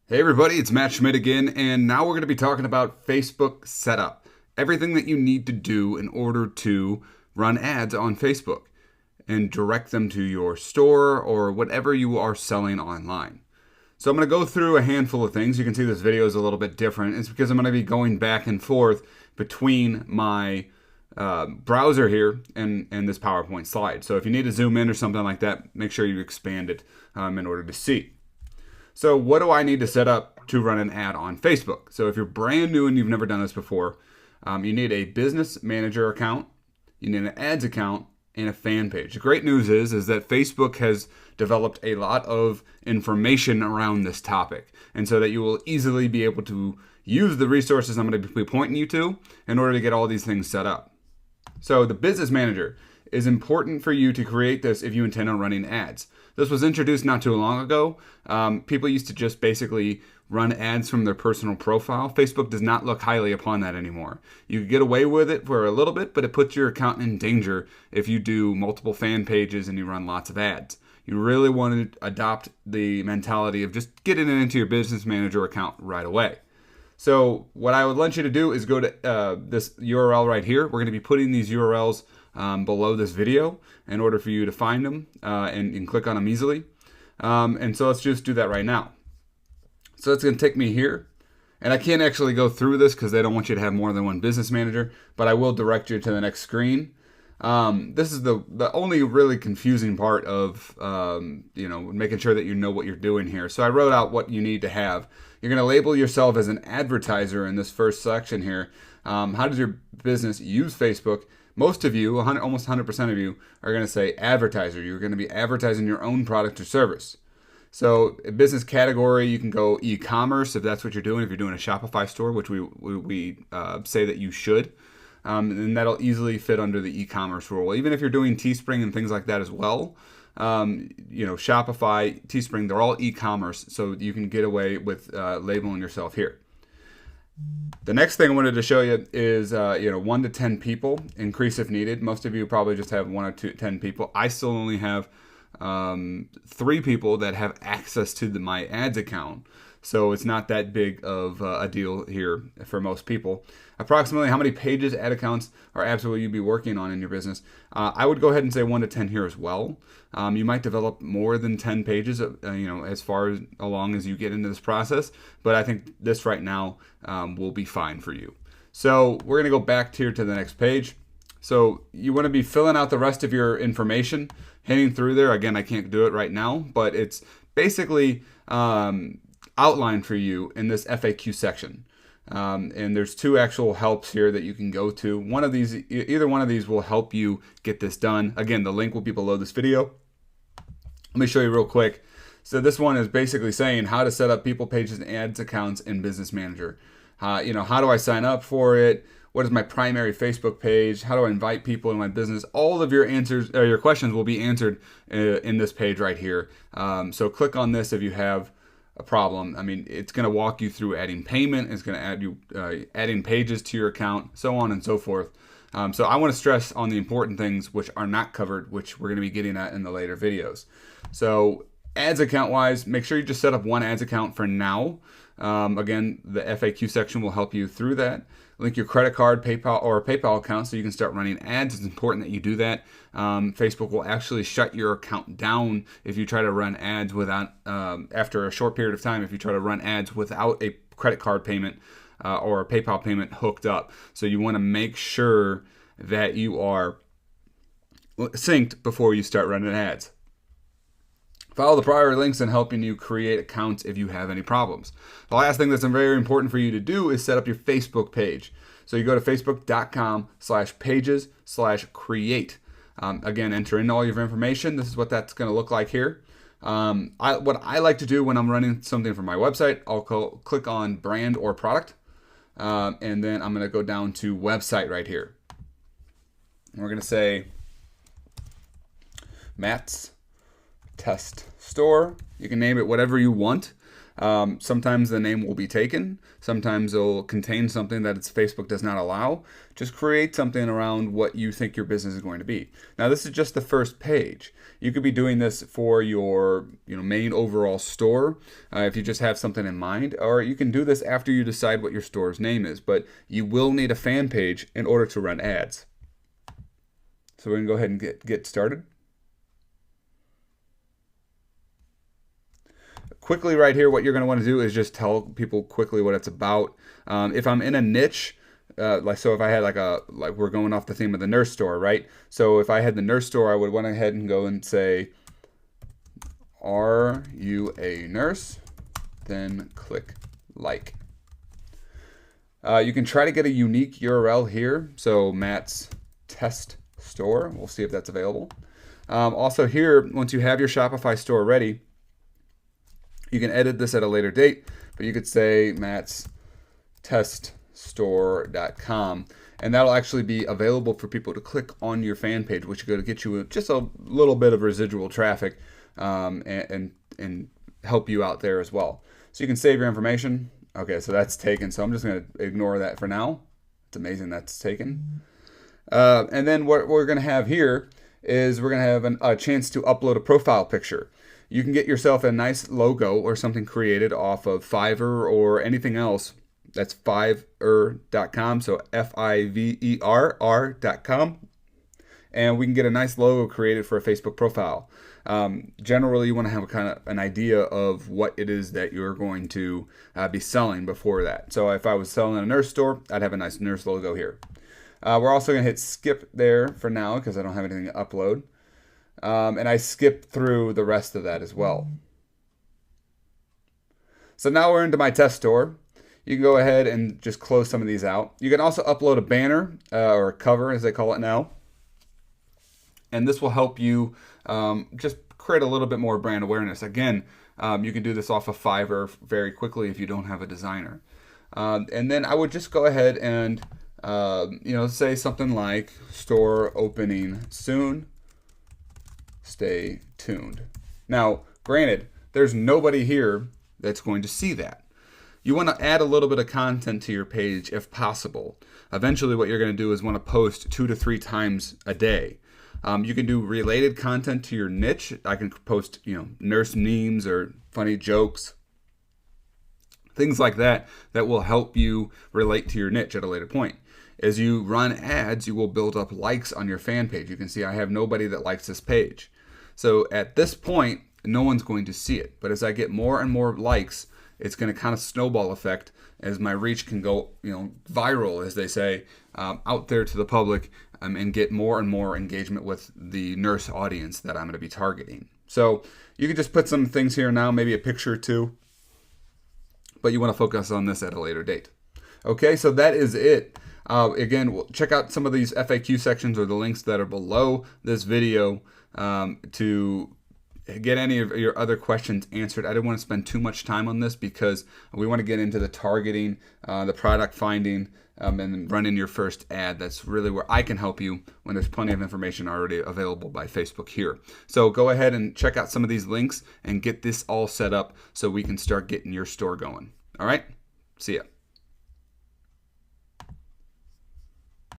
Hey everybody, it's Matt Schmidt again, and now we're going to be talking about Facebook setup. Everything that you need to do in order to run ads on Facebook and direct them to your store or whatever you are selling online. So I'm going to go through a handful of things. You can see this video is a little bit different. It's because I'm going to be going back and forth between my browser here and this PowerPoint slide. So if you need to zoom in or something like that, make sure you expand it in order to see. So what do I need to set up to run an ad on Facebook? So if you're brand new and you've never done this before, you need a business manager account, you need an ads account, and a fan page. The great news is that Facebook has developed a lot of information around this topic, and so that you will easily be able to use the resources I'm going to be pointing you to in order to get all these things set up. So the business manager is important for you to create this if you intend on running ads. This was introduced not too long ago. People used to just basically run ads from their personal profile. Facebook does not look highly upon that anymore. You can get away with it for a little bit, but it puts your account in danger if you do multiple fan pages and you run lots of ads. You really want to adopt the mentality of just getting it into your business manager account right away. So what I would want you to do is go to this URL right here. We're going to be putting these URLs below this video in order for you to find them and click on them easily. And so let's just do that right now. So it's going to take me here. And I can't actually go through this because they don't want you to have more than one business manager, but I will direct you to the next screen. This is the only really confusing part of making sure that you know what you're doing here. So I wrote out what you need to have. You're going to label yourself as an advertiser in this first section here. How does your business use Facebook? Most of you, almost 100% of you, are going to say advertiser. You're going to be advertising your own product or service. So a business category, you can go e-commerce if that's what you're doing. If you're doing a Shopify store, which we say that you should. And that'll easily fit under the e-commerce rule. Even if you're doing Teespring and things like that as well, Shopify, Teespring, they're all e-commerce, so you can get away with labeling yourself here. The next thing I wanted to show you is 1 to 10 people, increase if needed. Most of you probably just have 1 or 10 people. I still only have 3 people that have access to my ads account. So it's not that big of a deal here for most people. Approximately how many pages, ad accounts, or apps will you be working on in your business? I would go ahead and say 1 to 10 here as well. You might develop more than 10 pages, as far along as you get into this process. But I think this right now will be fine for you. So we're going to go back here to the next page. So you want to be filling out the rest of your information, hitting through there. Again, I can't do it right now, but it's basically outlined for you in this FAQ section. And there's 2 actual helps here that you can go to. Either one of these will help you get this done. Again, the link will be below this video. Let me show you real quick. So this one is basically saying how to set up people pages and ads accounts in Business Manager. How do I sign up for it? What is my primary Facebook page? How do I invite people in my business? All of your answers or your questions will be answered in this page right here. So click on this if you have a problem. I mean, it's going to walk you through adding payment. It's going to add you adding pages to your account, so on and so forth. So I want to stress on the important things which are not covered, which we're going to be getting at in the later videos. So ads account wise, make sure you just set up 1 ads account for now. Again, the FAQ section will help you through that. Link your credit card, PayPal, or a PayPal account so you can start running ads. It's important that you do that. Facebook will actually shut your account down if you try to run ads without, after a short period of time, if you try to run ads without a credit card payment or a PayPal payment hooked up. So you want to make sure that you are synced before you start running ads. Follow the prior links in helping you create accounts if you have any problems. The last thing that's very important for you to do is set up your Facebook page. So you go to facebook.com/pages/create. Again, enter in all your information. This is what that's going to look like here. What I like to do when I'm running something from my website, I'll click on brand or product. And then I'm going to go down to website right here. And we're going to say Matt's Test Store. You can name it whatever you want. Sometimes the name will be taken. Sometimes it'll contain something that Facebook does not allow. Just create something around what you think your business is going to be. Now, this is just the first page. You could be doing this for your main overall store if you just have something in mind, or you can do this after you decide what your store's name is. But you will need a fan page in order to run ads. So we're going to go ahead and get started. Quickly right here, what you're going to want to do is just tell people quickly what it's about. If I'm in a niche, so if I had like we're going off the theme of the nurse store, right? So if I had the nurse store, I would went ahead and go and say, "Are you a nurse?" Then click like. You can try to get a unique URL here. So Matt's test store. We'll see if that's available. Also here, once you have your Shopify store ready, you can edit this at a later date, but you could say Matt's teststore.com, and that'll actually be available for people to click on your fan page, which is going to get you just a little bit of residual traffic and help you out there as well. So you can save your information. Okay, so that's taken, so I'm just going to ignore that for now. It's amazing that's taken. And then what we're going to have here is we're going to have a chance to upload a profile picture. You can get yourself a nice logo or something created off of Fiverr or anything else. That's fiverr.com, so FIVERR.com. And we can get a nice logo created for a Facebook profile. Generally, you want to have kind of an idea of what it is that you're going to be selling before that. So if I was selling a nurse store, I'd have a nice nurse logo here. We're also going to hit skip there for now because I don't have anything to upload. And I skipped through the rest of that as well. So now we're into my test store. You can go ahead and just close some of these out. You can also upload a banner or a cover, as they call it now. And this will help you just create a little bit more brand awareness. Again, you can do this off of Fiverr very quickly if you don't have a designer. And then I would just go ahead and say something like store opening soon. Stay tuned. Now, granted, there's nobody here that's going to see that. You want to add a little bit of content to your page if possible. Eventually, what you're going to do is want to post 2 to 3 times a day. You can do related content to your niche. I can post, nurse memes or funny jokes, things like that will help you relate to your niche at a later point. As you run ads, you will build up likes on your fan page. You can see I have nobody that likes this page. So at this point, no one's going to see it. But as I get more and more likes, it's going to kind of snowball effect as my reach can go, viral, as they say, out there to the public and get more and more engagement with the nurse audience that I'm going to be targeting. So you can just put some things here now, maybe a picture or two, but you want to focus on this at a later date. Okay, so that is it. Again, check out some of these FAQ sections or the links that are below this video to get any of your other questions answered. I didn't want to spend too much time on this because we want to get into the targeting, the product finding, and then running your first ad. That's really where I can help you when there's plenty of information already available by Facebook here. So go ahead and check out some of these links and get this all set up so we can start getting your store going. All right, see ya.